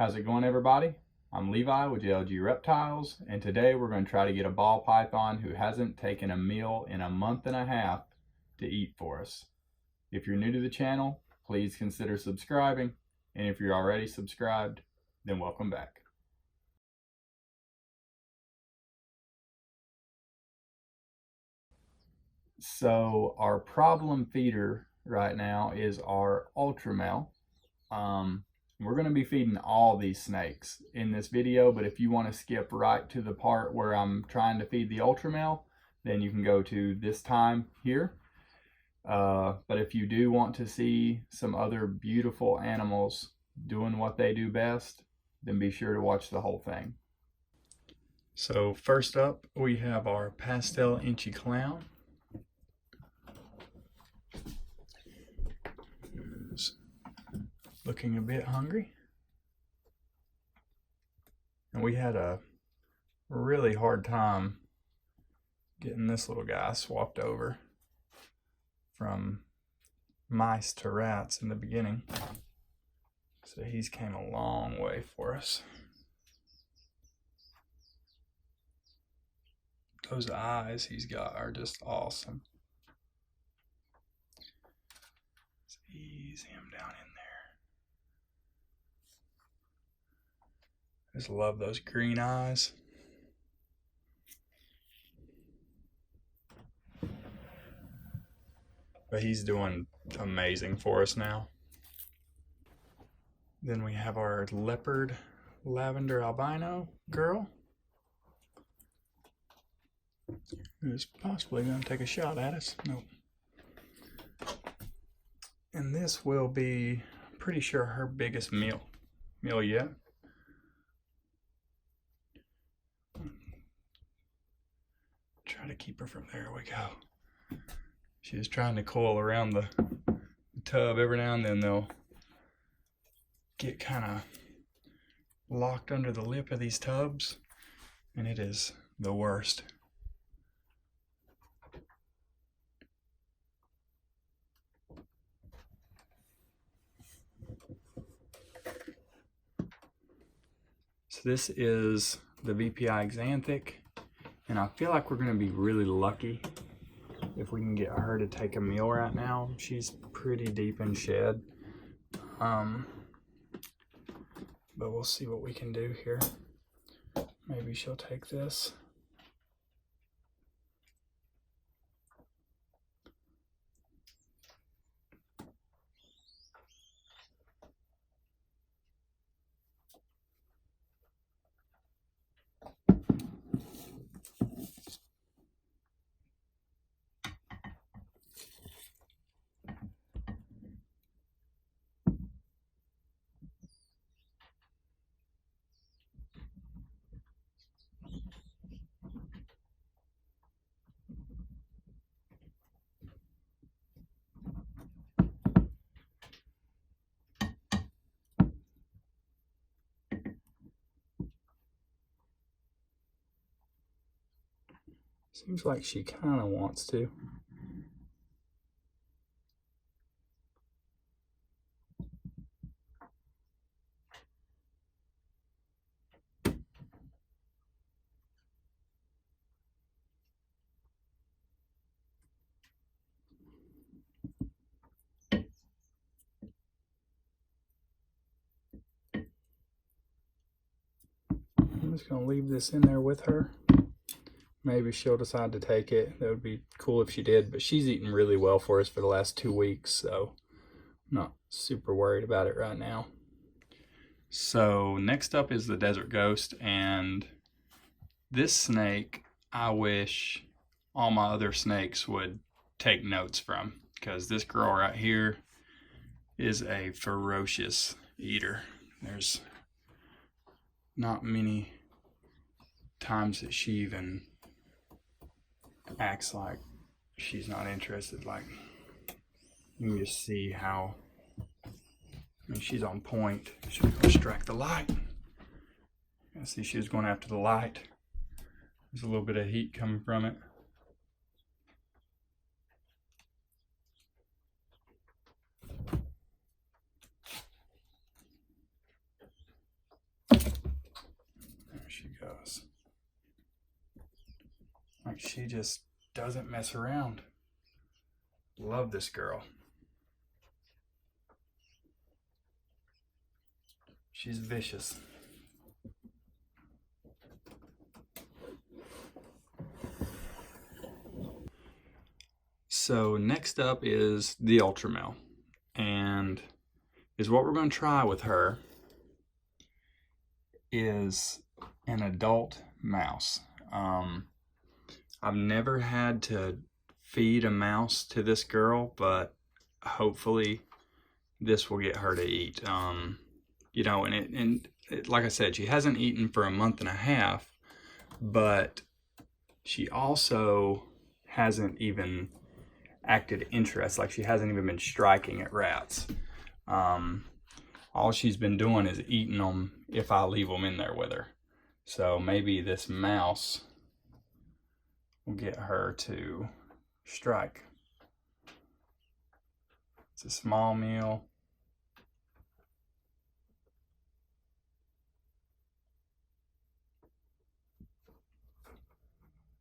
How's it going, everybody? I'm Levi with JLG Reptiles, and today we're going to try to get a ball python who hasn't taken a meal in a month and a half to eat for us. If you're new to the channel, please consider subscribing, and if you're already subscribed, then welcome back. So our problem feeder right now is our Ultramel. We're going to be feeding all these snakes in this video, but if you want to skip right to the part where I'm trying to feed the Ultramel, then you can go to this time here. But if you do want to see some other beautiful animals doing what they do best, then be sure to watch the whole thing. So first up, we have our pastel inchy clown. Looking a bit hungry. And we had a really hard time getting this little guy swapped over from mice to rats in the beginning. So he's came a long way for us. Those eyes he's got are just awesome. Let's ease him down in there. I just love those green eyes. But he's doing amazing for us now. Then we have our leopard lavender albino girl, who's possibly going to take a shot at us. Nope. And this will be, pretty sure, her biggest meal yet. Try to keep her from there. We go. She was trying to coil around the tub. Every now and then they'll get kind of locked under the lip of these tubs, and it is the worst. So this is the VPI Xanthic, and I feel like we're going to be really lucky if we can get her to take a meal right now. She's pretty deep in shed, but we'll see what we can do here. Maybe she'll take this. Seems like she kind of wants to. I'm just going to leave this in there with her. Maybe she'll decide to take it. That would be cool if she did, but she's eaten really well for us for the last 2 weeks, so I'm not super worried about it right now. So next up is the desert ghost, and this snake I wish all my other snakes would take notes from, because this girl right here is a ferocious eater. There's not many times that she even acts like she's not interested. Like, you can just see how, I mean, she's on point. She's gonna strike the light. You see, she was going after the light. There's a little bit of heat coming from it. goes. Like, she just doesn't mess around. Love this girl. She's vicious. So next up is the Ultramel, and is what we're going to try with her is an adult mouse. I've never had to feed a mouse to this girl, but hopefully this will get her to eat. You know, and like I said, she hasn't eaten for a month and a half, but she also hasn't even acted interest. Like, she hasn't even been striking at rats. All she's been doing is eating them if I leave them in there with her. So maybe this mouse will get her to strike. It's a small meal.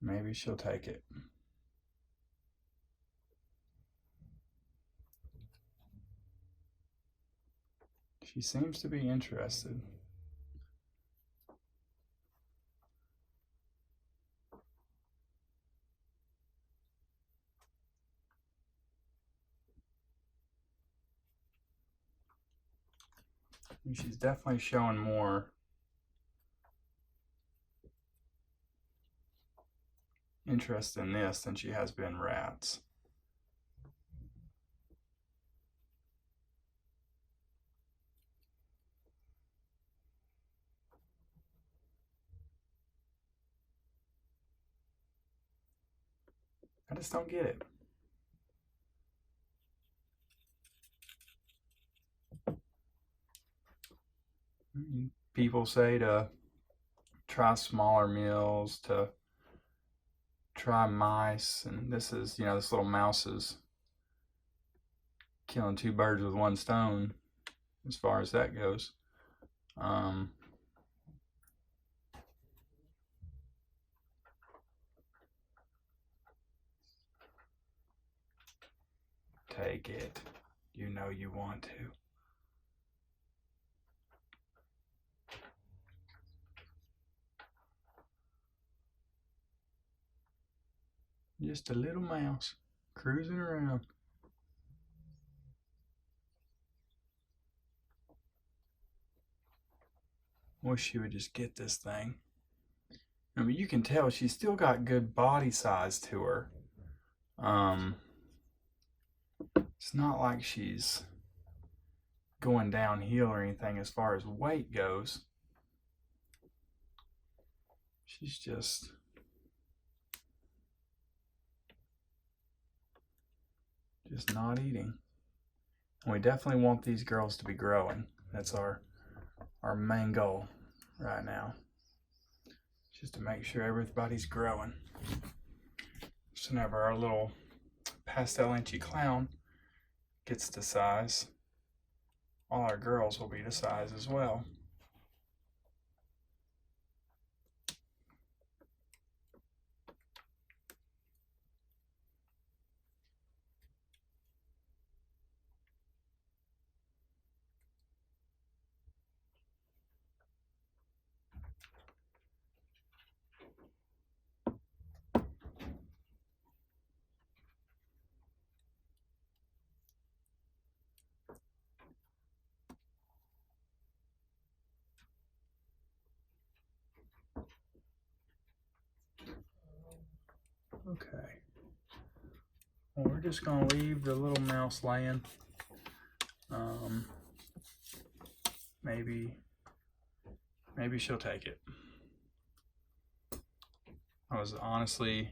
Maybe she'll take it. She seems to be interested. And she's definitely showing more interest in this than she has been rats. I just don't get it. People say to try smaller meals, to try mice, and this is, you know, this little mouse is killing two birds with one stone as far as that goes. Take it. You know you want to. Just a little mouse cruising around. Wish she would just get this thing. I mean, you can tell she's still got good body size to her. It's not like she's going downhill or anything as far as weight goes. She's just not eating. And we definitely want these girls to be growing. That's our main goal right now. Just to make sure everybody's growing. So whenever our little pastel inchy clown gets to size, all our girls will be to size as well. Okay. Well, we're just gonna leave the little mouse laying. Maybe she'll take it. I was honestly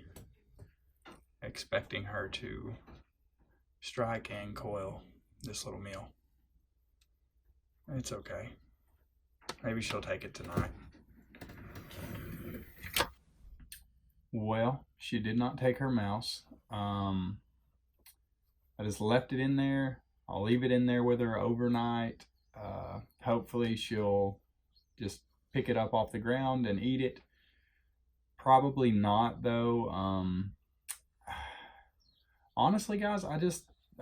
expecting her to strike and coil this little meal. It's okay. Maybe she'll take it tonight. Well, she did not take her mouse. I just left it in there. I'll leave it in there with her overnight. Hopefully she'll just pick it up off the ground and eat it? Probably not, though. Honestly, guys, I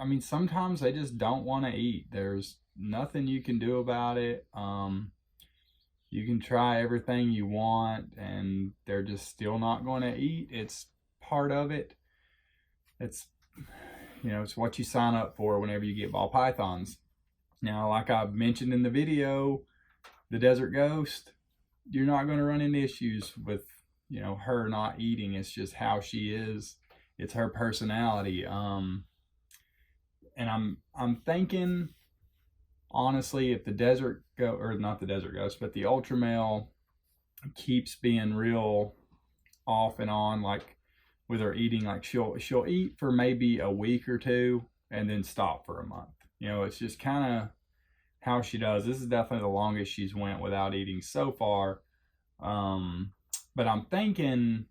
mean, sometimes they just don't want to eat. There's nothing you can do about it. You can try everything you want, and they're just still not going to eat. It's part of it. It's, you know, it's what you sign up for whenever you get ball pythons. Now, like I mentioned in the video, the desert ghost, you're not going to run into issues with, you know, her not eating. It's just how she is. It's her personality. And I'm thinking, honestly, if the desert or not the desert ghost, but the Ultramel keeps being real off and on, like with her eating, like she'll eat for maybe a week or two and then stop for a month. You know, it's just kind of how she does. This is definitely the longest she's went without eating so far. But I'm thinking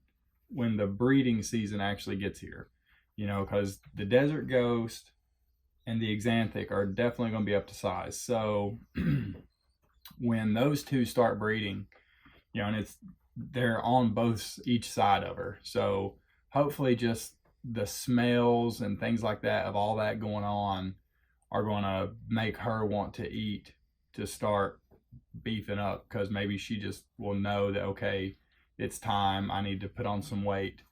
when the breeding season actually gets here, you know, because the desert ghost and the axanthic are definitely going to be up to size. So when those two start breeding, you know, and they're on each side of her. So hopefully just the smells and things like that of all that going on are going to make her want to eat, to start beefing up, because maybe she just will know that, okay, it's time, I need to put on some weight.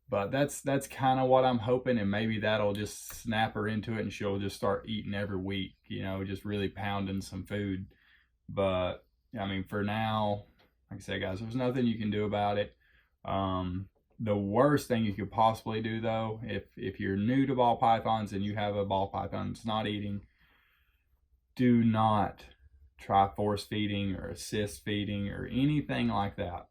But that's kind of what I'm hoping, and maybe that'll just snap her into it and she'll just start eating every week, you know, just really pounding some food. But I mean, for now, like I said, guys, there's nothing you can do about it. The worst thing you could possibly do, though, if you're new to ball pythons and you have a ball python that's not eating, do not try force feeding or assist feeding or anything like that.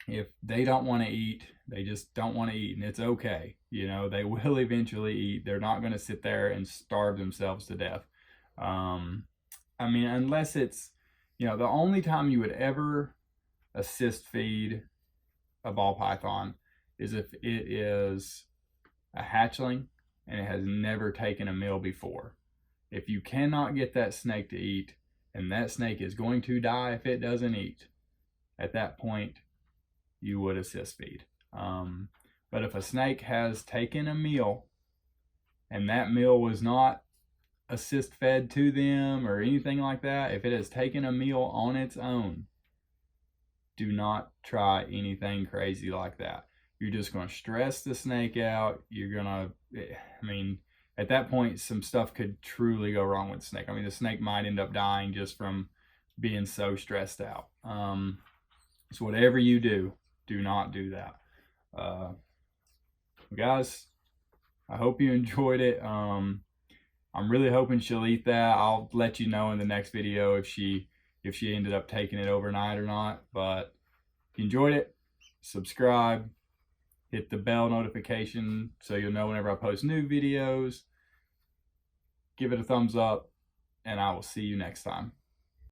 If they don't want to eat, they just don't want to eat, and it's okay. You know, they will eventually eat. They're not going to sit there and starve themselves to death. I mean, unless it's, you know, the only time you would ever assist feed a ball python is if it is a hatchling and it has never taken a meal before. If you cannot get that snake to eat, and that snake is going to die if it doesn't eat, at that point, you would assist feed. But if a snake has taken a meal and that meal was not assist fed to them or anything like that, if it has taken a meal on its own, do not try anything crazy like that. You're just going to stress the snake out. You're going to, I mean, at that point, some stuff could truly go wrong with the snake. I mean, the snake might end up dying just from being so stressed out. So whatever you do not do that. Guys, I hope you enjoyed it. I'm really hoping she'll eat that. I'll let you know in the next video if she ended up taking it overnight or not. But if you enjoyed it, subscribe, hit the bell notification so you'll know whenever I post new videos. Give it a thumbs up, and I will see you next time.